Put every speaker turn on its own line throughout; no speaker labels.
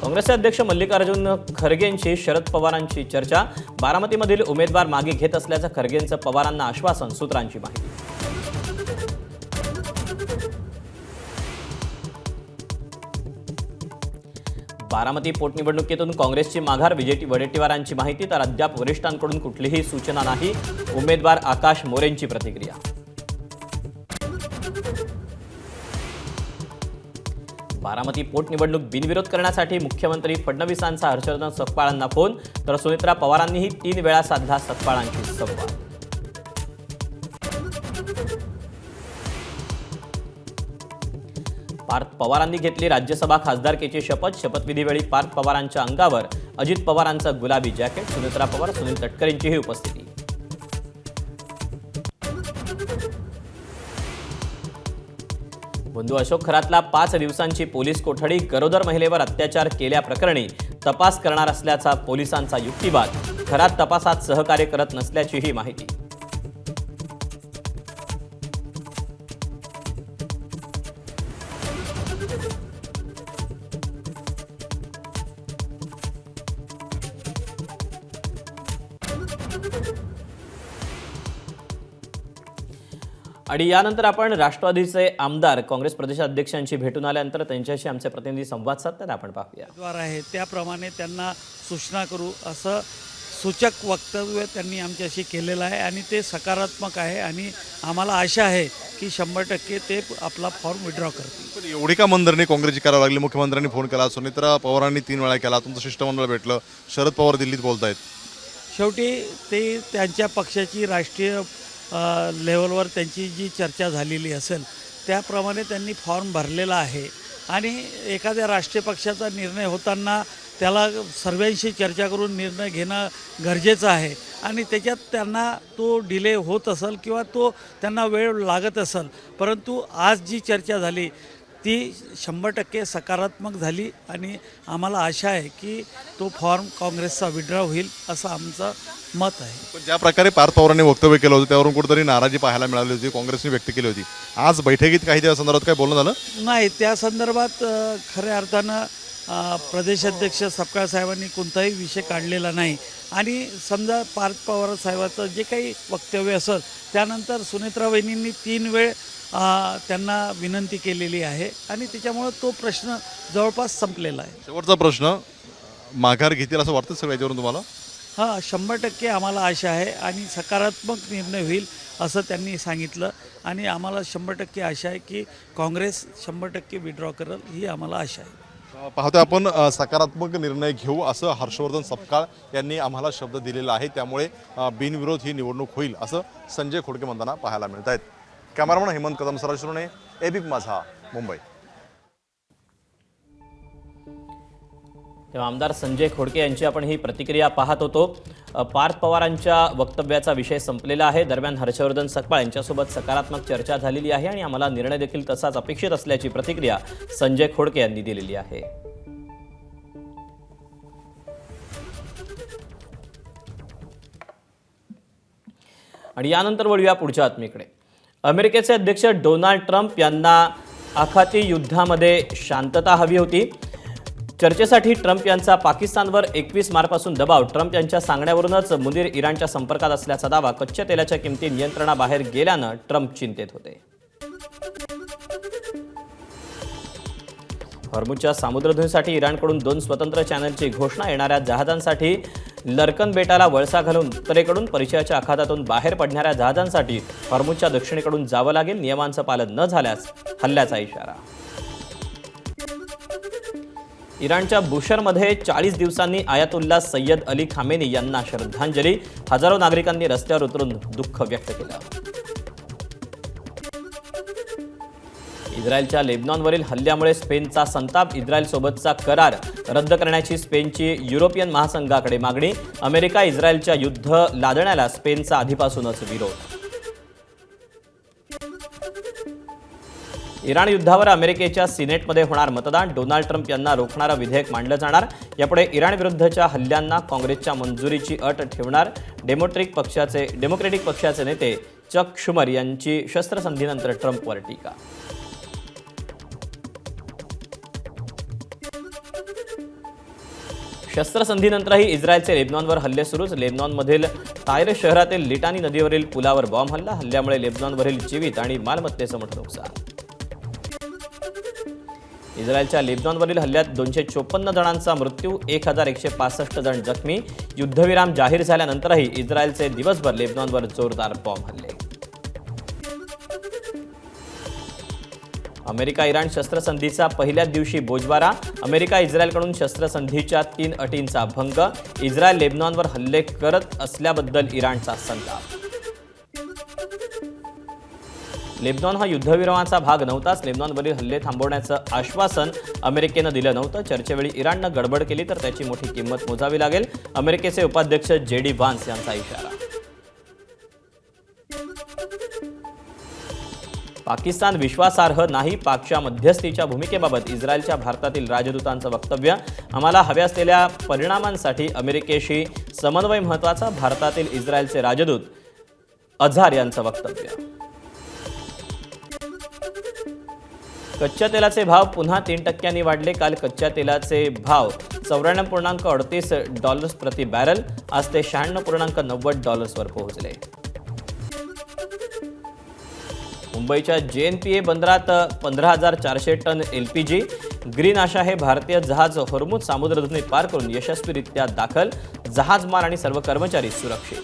काँग्रेसचे अध्यक्ष मल्लिकार्जुन खरगेंची शरद पवारांची चर्चा। बारामतीमधील उमेदवार मागे घेत असल्याचं खरगेंचं पवारांना आश्वासन, सूत्रांची माहिती। बारामती पोटनिवडणुकीतून काँग्रेसची माघार, वडेट्टीवारांची माहिती। तर अद्याप वरिष्ठांकडून कुठलीही सूचना नाही, उमेदवार आकाश मोरेंची प्रतिक्रिया। बारामती पोटनिवडणूक बिनविरोध करण्यासाठी मुख्यमंत्री फडणवीसांचा हर्षवर्धन सकपाळांना फोन। तर सुनेत्रा पवारांनीही 3 वेळा साधला सकपाळांशी संवाद। पार्थ पवारांनी घेतली राज्यसभा खासदारकीची शपथ। शपथविधीवेळी पार्थ पवारांच्या अंगावर अजित पवारांचं गुलाबी जॅकेट। सुनेत्रा पवार, सुनील तटकरेंचीही उपस्थिती। बंधू अशोक खरातला 5 दिवसांची पोलीस कोठडी। गरोदर महिलेवर अत्याचार केल्याप्रकरणी तपास करणार असल्याचा पोलिसांचा युक्तिवाद। खरात तपासात सहकार्य करत नसल्याचीही माहिती। आणि यानंतर आपण राष्ट्रवादीचे आमदार काँग्रेस प्रदेशाध्यक्षांशी भेटून आल्यानंतर त्यांच्याशी आमचे प्रतिनिधी संवाद साधतात, आपण पाहूया।
द्वार आहे त्याप्रमाणे त्यांना सूचना करू असं सूचक वक्तव्य त्यांनी आमच्याशी केलेलं आहे आणि ते सकारात्मक आहे आणि आम्हाला आशा आहे की 100% ते आपला फॉर्म विड्रॉ करतील।
पण एवढी का मनधरणी काँग्रेसची करावी लागली? मुख्यमंत्र्यांनी फोन केला, सुनेत्रा पवारांनी 3 वेळा केला, तुमचं शिष्टमंडळ भेटलं, शरद पवार दिल्लीत बोलतायत।
शेवटी ते त्यांच्या पक्षाची राष्ट्रीय लेवलवर त्यांची जी चर्चा झालेली असेल त्याप्रमाणे त्यांनी फॉर्म भरलेला आहे आणि एखाद्या राष्ट्रीय पक्षाचा निर्णय होताना त्याला सर्वांशी चर्चा करून निर्णय घेणं गरजेचं आहे आणि त्याच्यात त्यांना तो डिले होत असेल किंवा तो त्यांना वेळ लागत असेल, परंतु आज जी चर्चा झाली ती 100% सकारात्मक झाली आणि आम्हाला आशा आहे की तो फॉर्म काँग्रेसचा विड्रॉ होईल असं आमचं मत आहे।
पण ज्या प्रकारे पार्थ पवारांनी वक्तव्य केलं होतं त्यावरून कुठेतरी नाराजी पाहायला मिळाली होती, काँग्रेसने व्यक्त केली होती। आज बैठकीत काही त्या संदर्भात काय बोलणं झालं
नाही, त्या संदर्भात खऱ्या अर्थानं प्रदेशाध्यक्ष सपकाळ साहेबांनी कोणताही विषय काढलेला नाही आणि समजा पार्थ पवार साहेबाचं जे काही वक्तव्य असेल त्यानंतर सुनेत्रा वहिनींनी 3 वेळ त्यांना विनंती केलेली आहे आणि त्याच्यामुळं तो प्रश्न जवळपास संपलेला आहे।
शेवटचा प्रश्न, माघार घेतील असं वाटतं सगळं याच्यावरून तुम्हाला?
हां, 100% आम्हाला आशा आहे आणि सकारात्मक निर्णय होईल असं त्यांनी सांगितलं आणि आम्हाला 100% आशा आहे की काँग्रेस 100% विड्रॉ करेल ही आम्हाला आशा आहे।
पाहतोय आपण सकारात्मक निर्णय घेऊ असं हर्षवर्धन सपकाळ यांनी आम्हाला शब्द दिलेला आहे, त्यामुळे बिनविरोध ही निवडणूक होईल असं संजय खोडके म्हणताना पाहायला मिळत आहेत। कॅमेरामन हेमंत कदम सरासुरने, एबीपी माझा, मुंबई।
तेव्हा आमदार संजय खोडके यांची आपण ही प्रतिक्रिया पाहत होतो। पार्थ पवारांच्या वक्तव्याचा विषय संपलेला आहे। दरम्यान हर्षवर्धन सकपाळ यांच्यासोबत सकारात्मक चर्चा झालेली आहे आणि आम्हाला निर्णय देखील तसाच अपेक्षित असल्याची प्रतिक्रिया संजय खोडके यांनी दिलेली आहे। आणि यानंतर वळूया पुढच्या बातमीकडे। अमेरिकेचे अध्यक्ष डोनाल्ड ट्रम्प यांना आखाती युद्धामध्ये शांतता हवी होती। चर्चेसाठी ट्रम्प यांचा पाकिस्तानवर 21 मार्चपासून दबाव। ट्रम्प यांच्या सांगण्यावरूनच मुनीर इराणच्या संपर्कात असल्याचा दावा। कच्च्या तेलाच्या किमती नियंत्रणाबाहेर गेल्यानं ट्रम्प चिंतेत होते। हॉर्मुझच्या सामुद्रधुनीसाठी इराणकडून 2 स्वतंत्र चॅनलची घोषणा। येणाऱ्या जहाजांसाठी लर्कन बेटाला वळसा घालून उत्तरेकडून परिचयाच्या आखातातून बाहेर पडणाऱ्या जहाजांसाठी हॉर्मुझच्या दक्षिणेकडून जावं लागेल। नियमांचं पालन न झाल्यास हल्ल्याचा इशारा। इराणच्या बुशरमध्ये 40 दिवसांनी आयातुल्ला सय्यद अली खामेनी यांना श्रद्धांजली। हजारो नागरिकांनी रस्त्यावर उतरून दुःख व्यक्त केलं। इस्रायलच्या लेबनॉनवरील हल्ल्यामुळे स्पेनचा संताप। इस्रायलसोबतचा करार रद्द करण्याची स्पेनची युरोपियन महासंघाकडे मागणी। अमेरिका इस्रायलच्या युद्ध लादण्याला स्पेनचा आधीपासूनच विरोध। इराण युद्धावर अमेरिकेच्या सिनेटमध्ये होणार मतदान। डोनाल्ड ट्रम्प यांना रोखणारं विधेयक मांडलं जाणार। यापुढे इराण विरुद्धच्या हल्ल्यांना काँग्रेसच्या मंजुरीची अट ठेवणार। डेमोक्रेटिक पक्षाचे नेते चक शुमर यांची शस्त्रसंधीनंतर ट्रम्पवर टीका। शस्त्रसंधीनंतरही इस्रायलचे लेबनॉनवर हल्ले सुरूच. लेबनॉनमधील तायर शहरातील लिटानी नदीवरील पुलावर बॉम्ब हल्ल्यामुळे लेबनॉनवरील जीवित आणि मालमत्तेचं मोठं नुकसान. इस्रायलच्या लेबनॉनवरील हल्ल्यात 254 जणांचा मृत्यू, 1165 जण जखमी. युद्धविराम जाहीर झाल्यानंतरही इस्रायलचे दिवसभर लेबनॉनवर जोरदार बॉम्ब हल्ले. अमेरिका इराण शस्त्रसंधीचा पहिल्याच दिवशी बोजवारा. अमेरिका इस्रायलकडून शस्त्रसंधीच्या 3 अटींचा भंग. इस्रायल लेबनॉनवर हल्ले करत असल्याबद्दल इराणचा संताप. लेबनॉन हा युद्धविरामाचा भाग नव्हताच. लेबनॉनवरील हल्ले थांबवण्याचं आश्वासन अमेरिकेनं दिलं नव्हतं. चर्चेवेळी इराणनं गडबड केली तर त्याची मोठी किंमत मोजावी लागेल. अमेरिकेचे उपाध्यक्ष JD व्हान्स यांचा इशारा. पाकिस्तान विश्वासार्ह नाही. पाकच्या मध्यस्थीच्या भूमिकेबाबत इस्रायलच्या भारतातील राजदूतांचं वक्तव्य. आम्हाला हव्या असलेल्या परिणामांसाठी अमेरिकेशी समन्वय महत्त्वाचा. भारतातील इस्रायलचे राजदूत अझार यांचं वक्तव्य. कच्च्या तेलाचे भाव पुन्हा 3% वाढले. काल कच्च्या तेलाचे भाव $94.38 प्रति बॅरल. आज ते $96.90 पोहोचले. मुंबईच्या JNPA बंदरात 15,400 टन LPG. ग्रीन आशा हे भारतीय जहाज होर्मुझ सामुद्रधुनी पार करून यशस्वीरित्या दाखल. जहाजमाल आणि सर्व कर्मचारी सुरक्षित.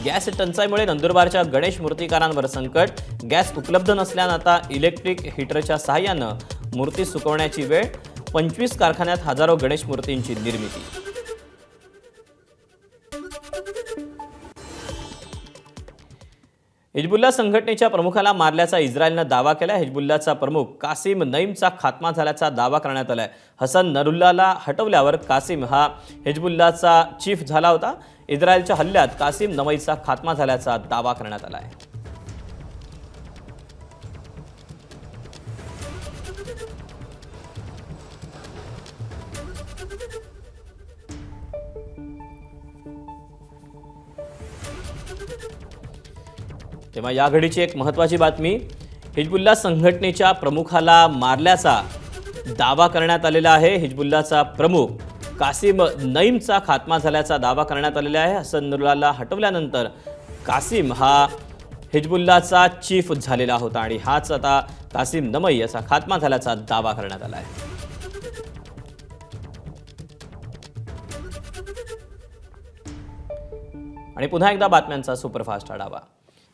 गॅस टंचाईमुळे नंदुरबारच्या गणेश मूर्तिकारांवर संकट. गॅस उपलब्ध नसल्यानं आता इलेक्ट्रिक हीटरच्या सहाय्यानं मूर्ती सुकवण्याची वेळ. 25 कारखान्यात हजारो गणेश मूर्तींची निर्मिती. हिजबुल्ला संघटनेच्या प्रमुखाला मारल्याचा इस्रायलनं दावा केला. हिजबुल्लाचा प्रमुख कासिम नईमचा खात्मा झाल्याचा दावा करण्यात आलाय. हसन नरुल्लाला हटवल्यावर कासिम हा हिजबुल्लाचा चीफ झाला होता. इस्रायलच्या हल्ल्यात कासिम नईमचा खात्मा झाल्याचा दावा करण्यात आलाय. तेव्हा या घडीची एक महत्त्वाची बातमी. हिजबुल्ला संघटनेच्या प्रमुखाला मारल्याचा दावा करण्यात आलेला आहे. हिजबुल्लाचा प्रमुख कासिम नईमचा खात्मा झाल्याचा दावा करण्यात आलेला आहे. हसन नरुल्लाला हटवल्यानंतर कासिम हा हिजबुल्लाचा चीफ झालेला होता आणि हाच आता कासिम नमई याचा खात्मा झाल्याचा दावा करण्यात आला आहे. आणि पुन्हा एकदा बातम्यांचा सुपरफास्ट आढावा.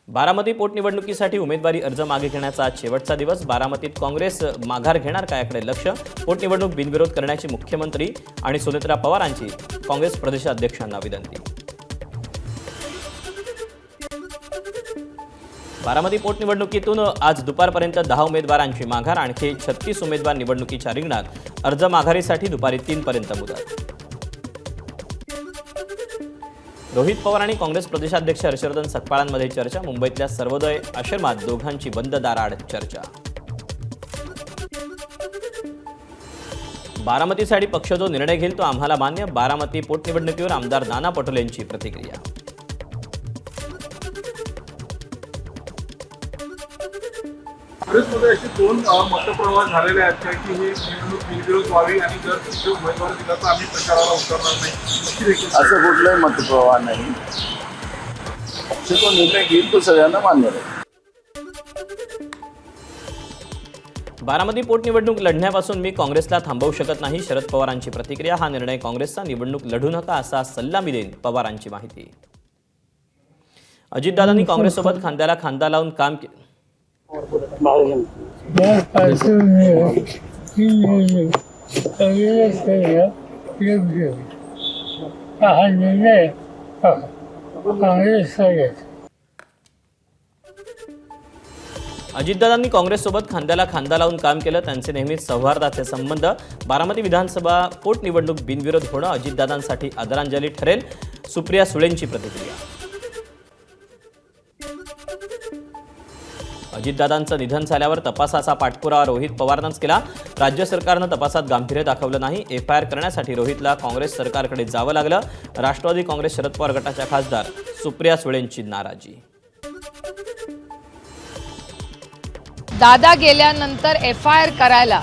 बारामती पोटनिवडणुकीसाठी उमेदवारी अर्ज मागे घेण्याचा आज शेवटचा दिवस. बारामतीत काँग्रेस माघार घेणार का याकडे लक्ष. पोटनिवडणूक बिनविरोध करण्याची मुख्यमंत्री आणि सुनेत्रा पवारांची काँग्रेस प्रदेशाध्यक्षांना विनंती. बारामती पोटनिवडणुकीतून आज दुपारपर्यंत 10 उमेदवारांची माघार. आणखी 36 उमेदवार निवडणुकीच्या रिंगणात. अर्ज माघारीसाठी दुपारी 3 पर्यंत मुदत. रोहित पवार आणि काँग्रेस प्रदेशाध्यक्ष हर्षवर्धन सकपाळांमध्ये चर्चा. मुंबईतल्या सर्वोदय आश्रमात दोघांची बंद दाराआड चर्चा. बारामतीसाठी पक्ष जो निर्णय घेईल तो आम्हाला मान्य. बारामती पोटनिवडणुकीवर आमदार नाना पटोले यांची प्रतिक्रिया.
काँग्रेसमध्ये असे 2 मतप्रवाह झालेले आहेत का की ही निवडणूक बिनविरोध व्हावी आणि जर तुमचे उमेदवार दिला तर आम्ही प्रचाराला उतरणार नाही,
असं कुठलाही मतप्रवाह नाही. पक्ष तो निर्णय घेईल तो सगळ्यांना मान्य राहील.
बारामती पोटनिवडणूक लढण्यापासून मी काँग्रेसला थांबवू शकत नाही. शरद पवारांची प्रतिक्रिया. हा निर्णय काँग्रेसचा. निवडणूक लढू नका असा सल्ला मी देईन. पवारांची माहिती. अजितदादांनी काँग्रेससोबत खांद्याला खांदा लावून काम केलं. अजितदादांनी काँग्रेससोबत खांद्याला खांदा लावून काम केलं. त्यांचे नेहमीच सौहार्दाचे संबंध. बारामती विधानसभा पोटनिवडणूक बिनविरोध होणं अजितदादांसाठी आदरांजली ठरेल. सुप्रिया सुळेंची प्रतिक्रिया. अजितदादांचं निधन झाल्यावर तपासाचा पाठपुरावा रोहित पवारांनीच केला. राज्य सरकारनं तपासात गांभीर्य दाखवलं नाही. FIR करण्यासाठी रोहितला काँग्रेस सरकारकडे जावं लागलं. राष्ट्रवादी काँग्रेस शरद पवार गटाच्या खासदार सुप्रिया सुळेंची नाराजी.
दादा गेल्यानंतर FIR करायला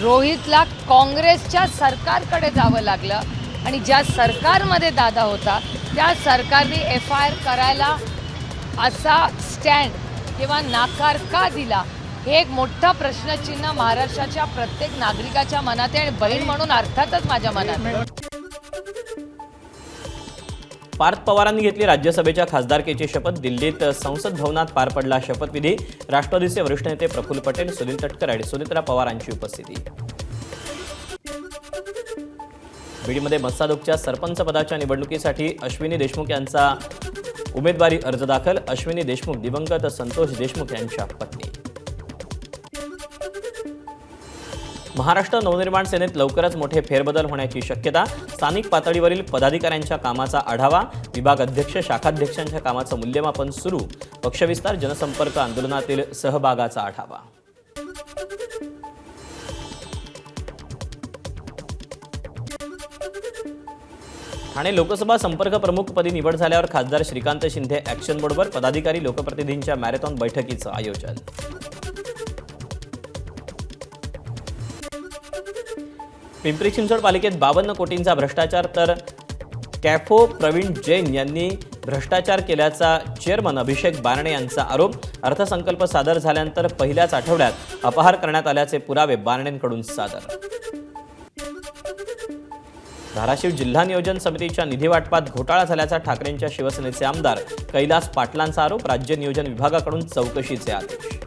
रोहितला काँग्रेसच्या सरकारकडे जावं लागलं आणि ज्या सरकारमध्ये दादा होता त्या सरकारने FIR करायला असा स्टँड किंवा नाकार का दिला, हे एक मोठा प्रश्नचिन्ह महाराष्ट्राच्या प्रत्येक नागरिकाच्या मनात आहे आणि बहीण म्हणून अर्थातच माझ्या मनात आहे.
पार्थ पवारांनी घेतली राज्यसभेच्या खासदारकीची शपथ. दिल्लीत संसद भवनात पार पडला शपथविधी. राष्ट्रवादीचे वरिष्ठ नेते प्रफुल्ल पटेल, सुनील तटकरे आणि सुनेत्रा पवारांची उपस्थिती. बीडमध्ये मस्सादोगच्या सरपंच पदाच्या निवडणुकीसाठी अश्विनी देशमुख यांचा उमेदवारी अर्ज दाखल. अश्विनी देशमुख दिवंगत संतोष देशमुख यांच्या पत्नी. महाराष्ट्र नवनिर्माण सेनेत लवकरच मोठे फेरबदल होण्याची शक्यता. स्थानिक पातळीवरील पदाधिकाऱ्यांच्या कामाचा आढावा. विभाग अध्यक्ष शाखाध्यक्षांच्या कामाचं मूल्यमापन सुरू. पक्षविस्तार जनसंपर्क आंदोलनातील सहभागाचा आढावा. ठाणे लोकसभा संपर्क प्रमुखपदी निवड झाल्यावर खासदार श्रीकांत शिंदे ॲक्शन बोर्डवर. पदाधिकारी लोकप्रतिनिधींच्या मॅरेथॉन बैठकीचं आयोजन. पिंपरी चिंचवड पालिकेत 52 कोटींचा भ्रष्टाचार, तर कॅफो प्रवीण जैन यांनी भ्रष्टाचार केल्याचा चेअरमन अभिषेक बारणे यांचा आरोप. अर्थसंकल्प सादर झाल्यानंतर पहिल्याच आठवड्यात अपहार करण्यात आल्याचे पुरावे बारणेंकडून सादर. धाराशिव जिल्हा नियोजन समितीच्या निधी वाटपात घोटाळा झाल्याचा ठाकरेंच्या शिवसेनेचे आमदार कैलास पाटलांचा आरोप. राज्य नियोजन विभागाकडून चौकशीचे आदेश.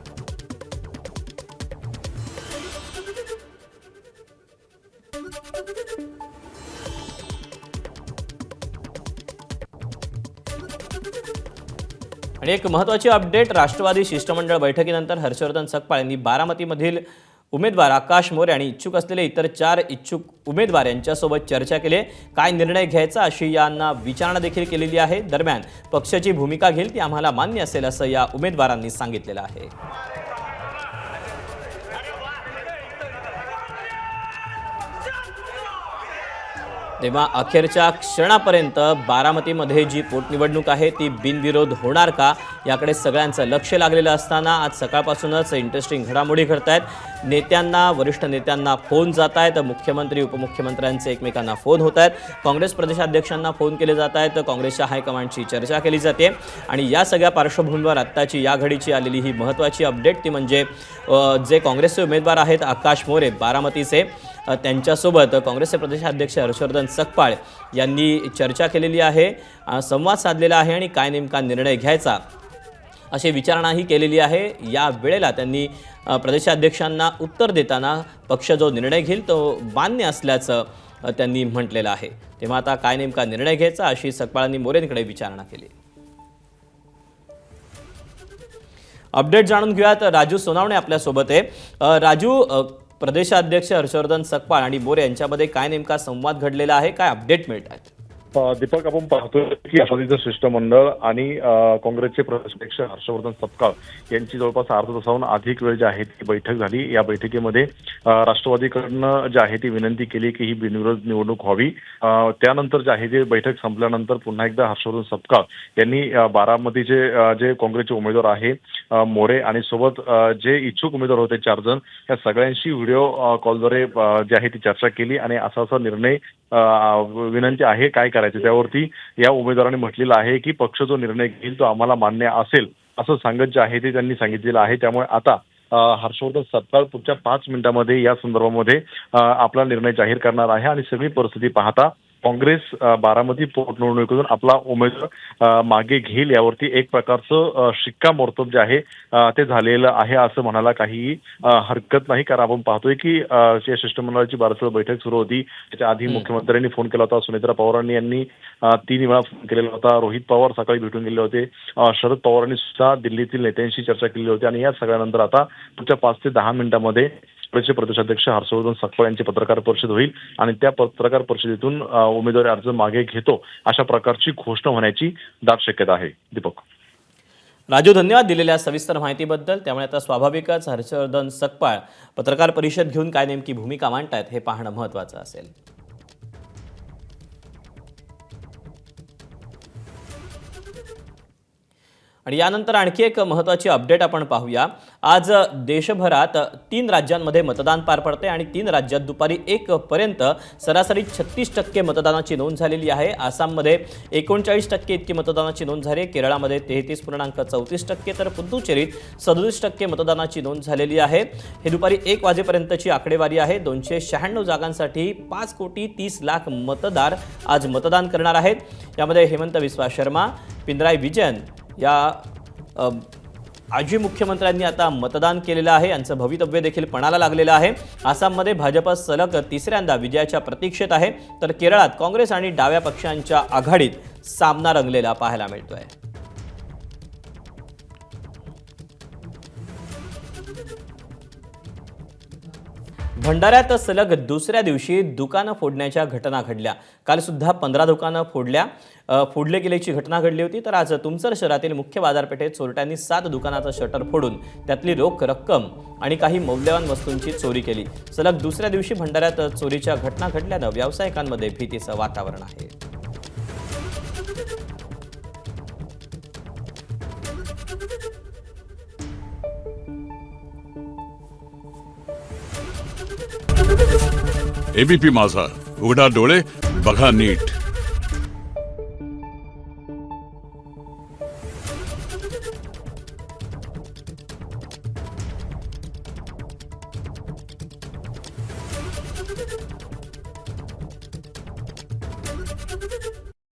आणि एक महत्त्वाची अपडेट. राष्ट्रवादी शिष्टमंडळ बैठकीनंतर हर्षवर्धन सकपाळ यांनी बारामतीमधील उमेदवार आकाश मोरे आणि इच्छुक असलेले इतर 4 इच्छुक उमेदवार यांच्यासोबत चर्चा केली. काय निर्णय घ्यायचा अशी यांना विचारणा देखील केलेली आहे. दरम्यान पक्षाची भूमिका घेईल ती आम्हाला मान्य असेल असं या उमेदवारांनी सांगितलेलं आहे. तेव्हा अखेरच्या क्षणापर्यंत बारामतीमध्ये जी पोटनिवडणूक आहे ती बिनविरोध होणार का याकडे सगळ्यांचं लक्ष लागलेलं असताना आज सकाळपासूनच इंटरेस्टिंग घडामोडी घडत आहेत. नेत्यांना, वरिष्ठ नेत्यांना फोन जात आहेत. मुख्यमंत्री उपमुख्यमंत्र्यांचे एकमेकांना फोन होत आहेत. काँग्रेस प्रदेशाध्यक्षांना फोन केले जात आहेत. काँग्रेसच्या हायकमांडची चर्चा केली जाते. आणि या सगळ्या पार्श्वभूमीवर आत्ताची या घडीची आलेली ही महत्त्वाची अपडेट ती म्हणजे जे काँग्रेसचे उमेदवार आहेत आकाश मोरे बारामतीचे, त्यांच्यासोबत काँग्रेसचे प्रदेशाध्यक्ष हर्षवर्धन सकपाळ यांनी चर्चा केलेली आहे, संवाद साधलेला आहे आणि काय नेमका निर्णय घ्यायचा अशी विचारणाही केलेली आहे. या वेळेला त्यांनी प्रदेशाध्यक्षांना उत्तर देताना पक्ष जो निर्णय घेईल तो मान्य असल्याचं त्यांनी म्हटलेलं आहे. तेव्हा आता काय नेमका निर्णय घ्यायचा अशी सकपाळांनी मोरेंकडे विचारणा केली. अपडेट जाणून घेऊयात. राजू सोनावणे आपल्यासोबत आहे. राजू, प्रदेशाध्यक्ष हर्षवर्धन सकपाळ आणि मोरे यांच्यामध्ये काय नेमका संवाद घडलेला आहे, काय अपडेट मिळत आहेत?
दीपक, आपण पाहतोय की राष्ट्रवादीचं शिष्टमंडळ आणि काँग्रेसचे प्रदेशाध्यक्ष हर्षवर्धन सकपाळ यांची जवळपास अर्धा तासाहून अधिक वेळ जी आहे ती बैठक झाली. या बैठकीमध्ये राष्ट्रवादीकडनं जी आहे ती विनंती केली की ही बिनविरोध निवडणूक व्हावी. त्यानंतर जे आहे ते बैठक संपल्यानंतर पुन्हा एकदा हर्षवर्धन सकपाळ यांनी बारामतीचे जे काँग्रेसचे उमेदवार आहे मोरे आणि सोबत जे इच्छुक उमेदवार होते 4 जण, या सगळ्यांशी व्हिडिओ कॉलद्वारे जी आहे ती चर्चा केली आणि असा निर्णय विनंती आहे काय करायचं त्यावरती या उमेदवारांनी म्हटलेलं आहे की पक्ष जो निर्णय घेईल तो आम्हाला मान्य असेल असं सांगत जे आहे ते त्यांनी सांगितलेलं आहे. त्यामुळे आता हर्षवर्धन सकपाळ पुढच्या 5 मिनिटांमध्ये या संदर्भामध्ये आपला निर्णय जाहीर करणार आहे आणि सगळी परिस्थिती पाहता काँग्रेस बारामती पोटनिवडणुकीतून आपला उमेदवार मागे घेईल यावरती एक प्रकारचं शिक्कामोर्तब जे आहे ते झालेलं आहे असं म्हणायला काही हरकत नाही. कारण आपण पाहतोय की या शिष्टमंडळाची बारामती बैठक सुरू होती. त्याच्या आधी मुख्यमंत्र्यांनी फोन केला होता, सुनेत्रा पवारांनी यांनी 3 वेळा फोन केलेला होता, रोहित पवार सकाळी भेटून गेले होते, शरद पवारांनी सुद्धा दिल्लीतील नेत्यांशी चर्चा केली होती आणि या सगळ्यानंतर आता पुढच्या 5 ते 10 मिनिटांमध्ये काँग्रेसचे प्रदेशाध्यक्ष हर्षवर्धन सकपाळ यांची पत्रकार परिषद होईल आणि त्या पत्रकार परिषदेतून उमेदवारी अर्ज मागे घेतो अशा प्रकारची घोषणा होण्याची दाट शक्यता आहे. दीपक.
राजू, धन्यवाद दिलेल्या सविस्तर माहितीबद्दल. त्यामुळे आता स्वाभाविकच हर्षवर्धन सकपाळ पत्रकार परिषद घेऊन काय नेमकी भूमिका मांडतायत हे पाहणं महत्त्वाचं असेल. आणि यानंतर आणखी एक महत्त्वाची अपडेट आपण पाहूया. आज देशभरात 3 राज्यांमध्ये मतदान पार पडते आणि 3 राज्यात दुपारी 1 पर्यंत सरासरी 36% मतदानाची नोंद झालेली आहे. आसाममध्ये 39% इतकी मतदानाची नोंद झाली. केरळामध्ये 33.34% तर पुदुचेरीत 37% मतदानाची नोंद झालेली आहे. हे दुपारी 1 वाजेपर्यंतची आकडेवारी आहे. 296 जागांसाठी 5,30,00,000 मतदार आज मतदान करणार आहेत. यामध्ये हेमंत बिस्वा शर्मा, पिनराई विजयन या आजी मुख्यमंत्र्यांनी आता मतदान केलेलं आहे. यांचं भवितव्य देखील पणाला लागलेलं आहे. आसाममध्ये भाजप सलग तिसऱ्यांदा विजयाच्या प्रतीक्षेत आहे, तर केरळात काँग्रेस आणि डाव्या पक्षांच्या आघाडीत सामना रंगलेला पाहायला मिळतोय. भंडाऱ्यात सलग दुसऱ्या दिवशी दुकानं फोडण्याच्या घटना घडल्या. काल सुद्धा 15 दुकानं फोडले गेल्याची घटना घडली होती. तर आज तुमसर शहरातील मुख्य बाजारपेठेत चोरट्यांनी 7 दुकानाचं शटर फोडून त्यातली रोख रक्कम आणि काही मौल्यवान वस्तूंची चोरी केली. सलग दुसऱ्या दिवशी भंडाऱ्यात चोरीच्या घटना घडल्यानं व्यावसायिकांमध्ये भीतीचं वातावरण आहे.
एबीपी माझा, उघडा डोळे बघा नीट.